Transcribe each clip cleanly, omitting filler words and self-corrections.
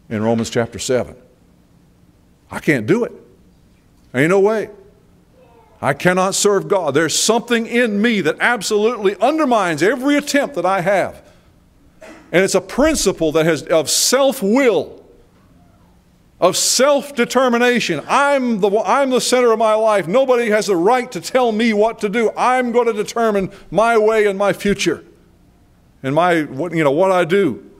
in Romans chapter 7. I can't do it. Ain't no way. I cannot serve God. There's something in me that absolutely undermines every attempt that I have. And it's a principle that has of self-will, of self-determination. I'm the center of my life. Nobody has the right to tell me what to do. I'm going to determine my way and my future and what I do.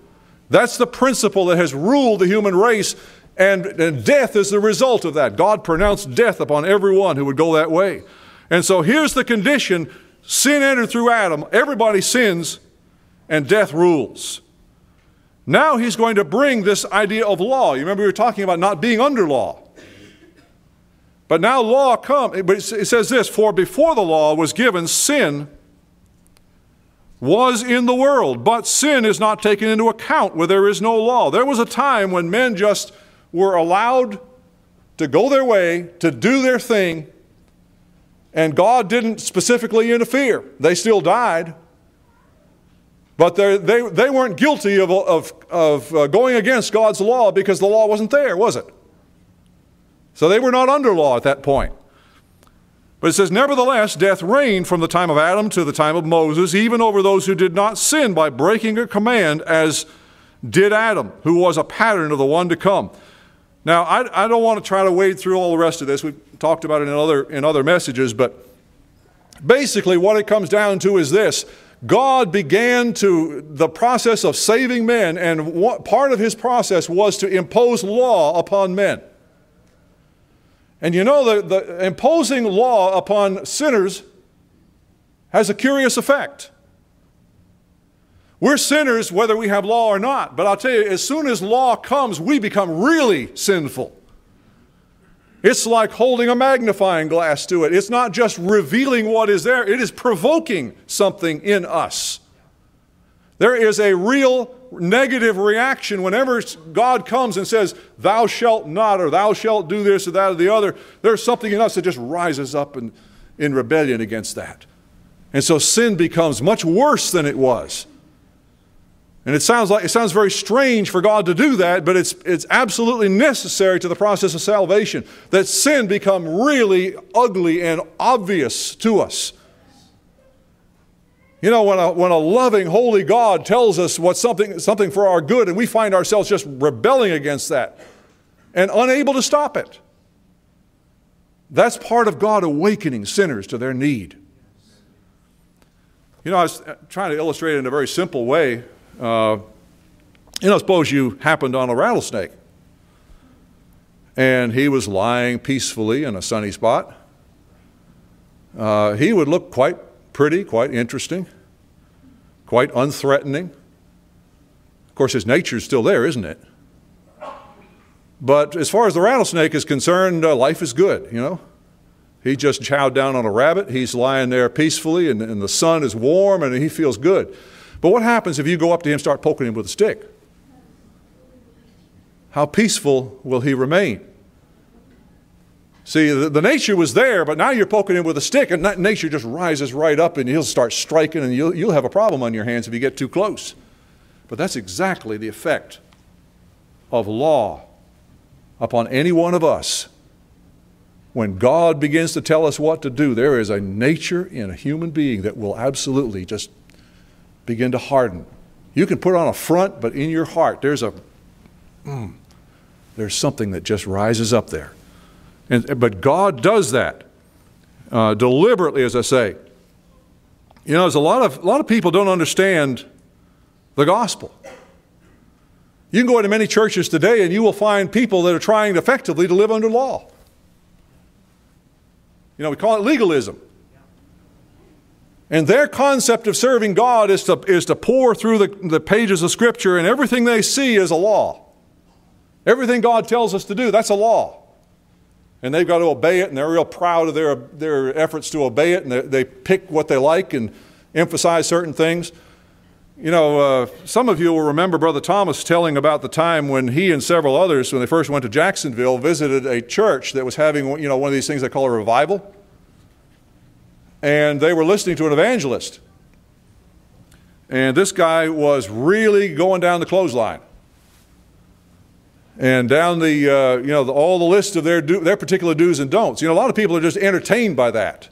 That's the principle that has ruled the human race, and death is the result of that. God pronounced death upon everyone who would go that way. And so here's the condition. Sin entered through Adam. Everybody sins, and death rules. Now he's going to bring this idea of law. You remember we were talking about not being under law. But now law comes. But it says this, for before the law was given, sin was in the world, but sin is not taken into account where there is no law. There was a time when men just were allowed to go their way, to do their thing, and God didn't specifically interfere. They still died. But they weren't guilty of going against God's law because the law wasn't there, was it? So they were not under law at that point. But it says, nevertheless, death reigned from the time of Adam to the time of Moses, even over those who did not sin by breaking a command, as did Adam, who was a pattern of the one to come. Now, I don't want to try to wade through all the rest of this. We've talked about it in other messages, but basically what it comes down to is this. God began the process of saving men, and part of his process was to impose law upon men. And you know, the imposing law upon sinners has a curious effect. We're sinners whether we have law or not, but I'll tell you, as soon as law comes, we become really sinful. It's like holding a magnifying glass to it. It's not just revealing what is there, it is provoking something in us. There is a real negative reaction whenever God comes and says, thou shalt not, or thou shalt do this or that or the other. There's something in us that just rises up in rebellion against that. And so sin becomes much worse than it was. And it sounds very strange for God to do that, but it's absolutely necessary to the process of salvation, that sin become really ugly and obvious to us. You know, when a loving, holy God tells us what's something for our good, and we find ourselves just rebelling against that and unable to stop it, that's part of God awakening sinners to their need. You know, I was trying to illustrate it in a very simple way. Suppose you happened on a rattlesnake and he was lying peacefully in a sunny spot. He would look quite pretty, quite interesting, quite unthreatening. Of course, his nature's still there, isn't it? But as far as the rattlesnake is concerned, life is good, you know. He just chowed down on a rabbit. He's lying there peacefully, and the sun is warm, and he feels good. But what happens if you go up to him and start poking him with a stick? How peaceful will he remain? See, the nature was there, but now you're poking him with a stick, and that nature just rises right up, and he'll start striking, and you'll have a problem on your hands if you get too close. But that's exactly the effect of law upon any one of us. When God begins to tell us what to do, there is a nature in a human being that will absolutely just begin to harden. You can put on a front, but in your heart, there's something that just rises up there. But God does that deliberately, as I say. You know, there's a lot of people don't understand the gospel. You can go into many churches today and you will find people that are trying effectively to live under law. You know, we call it legalism. And their concept of serving God is to pour through the pages of Scripture, and everything they see is a law. Everything God tells us to do, that's a law. And they've got to obey it, and they're real proud of their efforts to obey it, and they pick what they like and emphasize certain things. You know, some of you will remember Brother Thomas telling about the time when he and several others, when they first went to Jacksonville, visited a church that was having, you know, one of these things they call a revival. And they were listening to an evangelist. And this guy was really going down the clothesline. And down the, all the list of their particular do's and don'ts. A lot of people are just entertained by that.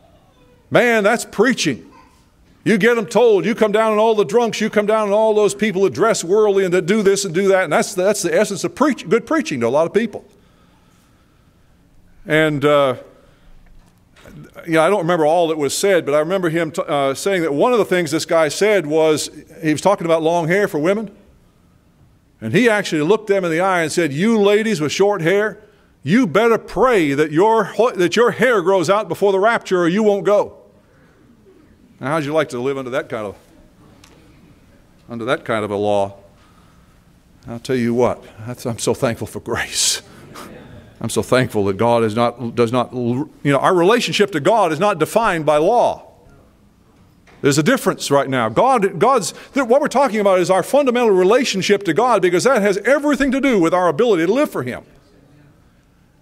Man, that's preaching. You get them told, you come down on all the drunks, you come down on all those people that dress worldly and that do this and do that. And that's the essence of good preaching to a lot of people. And, I don't remember all that was said, but I remember him saying that one of the things this guy said was, he was talking about long hair for women. And he actually looked them in the eye and said, you ladies with short hair, you better pray that your hair grows out before the rapture or you won't go. Now, how'd you like to live under that kind of a law? I'll tell you what, I'm so thankful for grace. I'm so thankful that God our relationship to God is not defined by law. There's a difference right now. What we're talking about is our fundamental relationship to God, because that has everything to do with our ability to live for Him.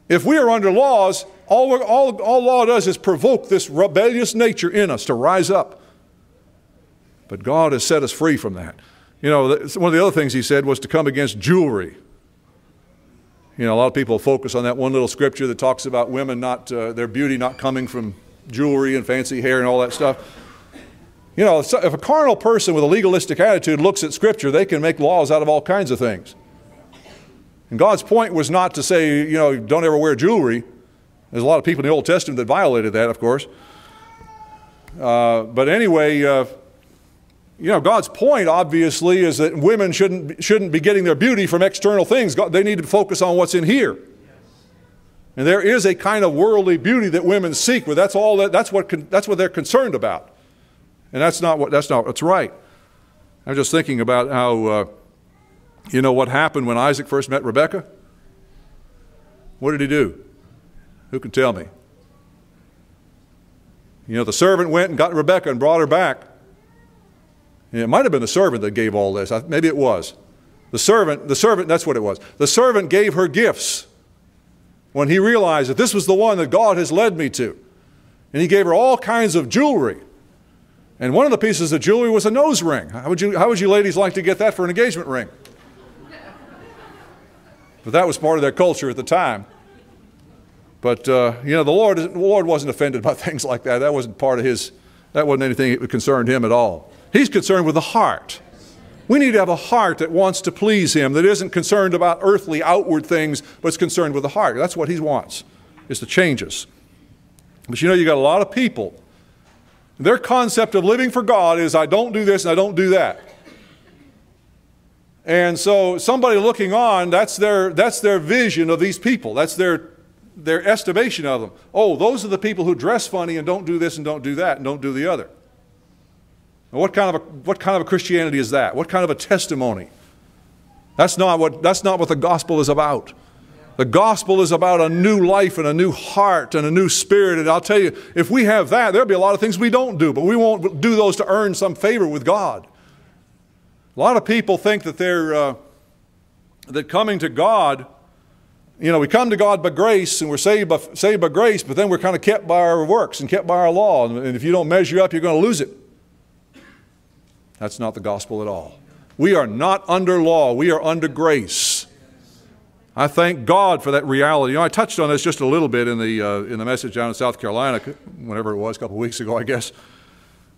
If we are under laws, all law does is provoke this rebellious nature in us to rise up. But God has set us free from that. One of the other things he said was to come against jewelry. A lot of people focus on that one little scripture that talks about women their beauty not coming from jewelry and fancy hair and all that stuff. If a carnal person with a legalistic attitude looks at scripture, they can make laws out of all kinds of things. And God's point was not to say, don't ever wear jewelry. There's a lot of people in the Old Testament that violated that, of course. But anyway, God's point, obviously, is that women shouldn't be getting their beauty from external things. They need to focus on what's in here. And there is a kind of worldly beauty that women seek, but that's what they're concerned about. And that's not what's right. I'm just thinking about how, what happened when Isaac first met Rebekah? What did he do? Who can tell me? The servant went and got Rebekah and brought her back. It might have been the servant that gave all this. Maybe it was. The servant, that's what it was. The servant gave her gifts when he realized that this was the one that God has led me to. And he gave her all kinds of jewelry. And one of the pieces of jewelry was a nose ring. How would you ladies like to get that for an engagement ring? But that was part of their culture at the time. But, the Lord wasn't offended by things like that. That wasn't anything that concerned Him at all. He's concerned with the heart. We need to have a heart that wants to please Him, that isn't concerned about earthly, outward things, but is concerned with the heart. That's what He wants, is to change us. But you got a lot of people, their concept of living for God is, I don't do this and I don't do that. And so somebody looking on, that's their vision of these people. That's their estimation of them. Oh, those are the people who dress funny and don't do this and don't do that and don't do the other. Now, what kind of a Christianity is that? What kind of a testimony? That's not what the gospel is about. The gospel is about a new life and a new heart and a new spirit. And I'll tell you, if we have that, there'll be a lot of things we don't do, but we won't do those to earn some favor with God. A lot of people think that that coming to God, we come to God by grace and we're saved by grace, but then we're kind of kept by our works and kept by our law. And if you don't measure up, you're going to lose it. That's not the gospel at all. We are not under law. We are under grace. I thank God for that reality. I touched on this just a little bit in the message down in South Carolina, whenever it was, a couple of weeks ago, I guess.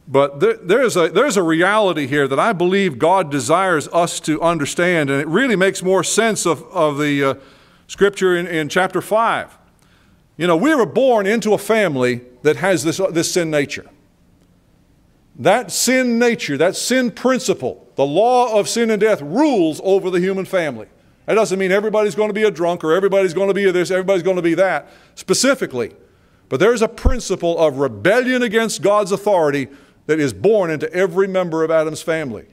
But there's a reality here that I believe God desires us to understand, and it really makes more sense of the scripture in chapter 5. We were born into a family that has this sin nature. That sin nature, that sin principle, the law of sin and death rules over the human family. That doesn't mean everybody's going to be a drunk or everybody's going to be this, everybody's going to be that, specifically. But there's a principle of rebellion against God's authority that is born into every member of Adam's family.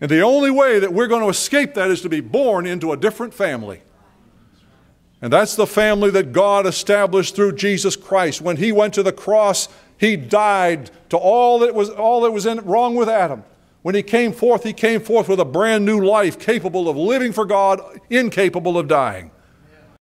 And the only way that we're going to escape that is to be born into a different family. And that's the family that God established through Jesus Christ. When He went to the cross, He died to all that was wrong with Adam. When He came forth with a brand new life, capable of living for God, incapable of dying.